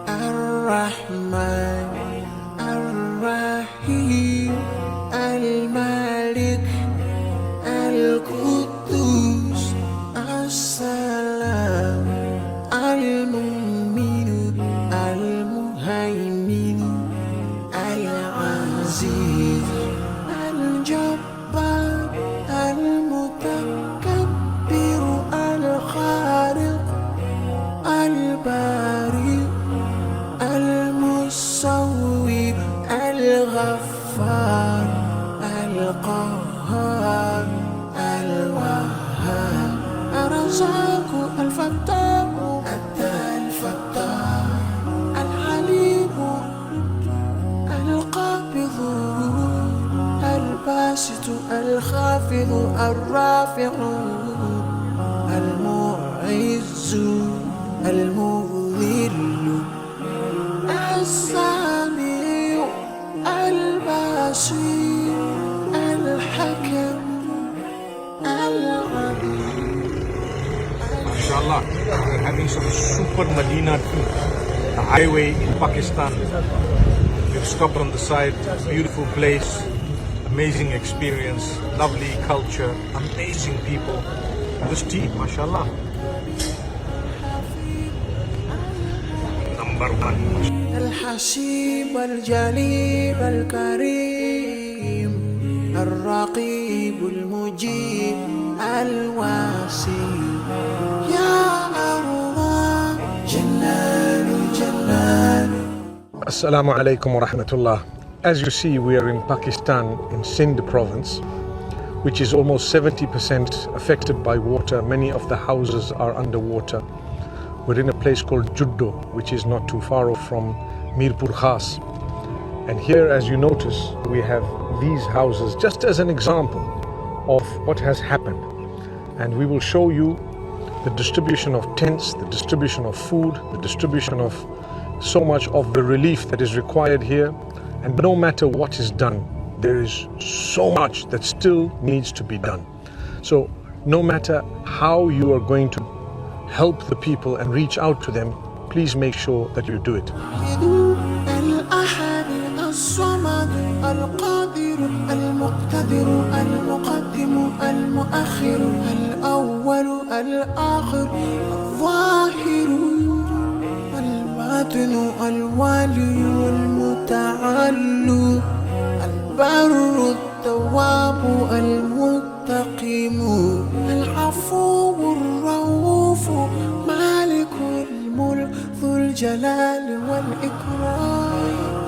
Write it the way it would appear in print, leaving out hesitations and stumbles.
الرحمن الرحيم الملك القدوس السلام المؤمن المهيمن العزيز الجبار المتكبر الخالق البارئ المصور الغفار القهار الوهاب الرزاق الفتاح الفتاح الحليم القابض الباسط الخافض الرافع المعز المذل السميع البصير الحكم العليم. Inshallah, we're having some super Medina food. The highway in Pakistan. We've stopped on the side. Beautiful place, amazing experience, lovely culture, amazing people. This tea, mashallah. Number one. الحسيب الجليل الكريم الرقيب المجيب الواسع يا الله جلال جلال. Assalamu alaikum wa rahmatullah. As you see, we are in Pakistan, in Sindh province, which is almost 70% affected by water. Many of the houses are underwater. We're in a place called Juddo, which is not too far off from Mirpur Khas. And here, as you notice, we have these houses just as an example of what has happened. And we will show you the distribution of tents, the distribution of food, the distribution of so much of the relief that is required here. And no matter what is done, there is so much that still needs to be done. So no matter how you are going to help the people and reach out to them, please make sure that you do it. الأحد الصمد القادر المقتدر المقدم المؤخر الأول الآخر الظاهر الباطن الوالي المتعال البر التواب المنتقم العفو الرؤوف مالك الملك ذو الجلال والإكرام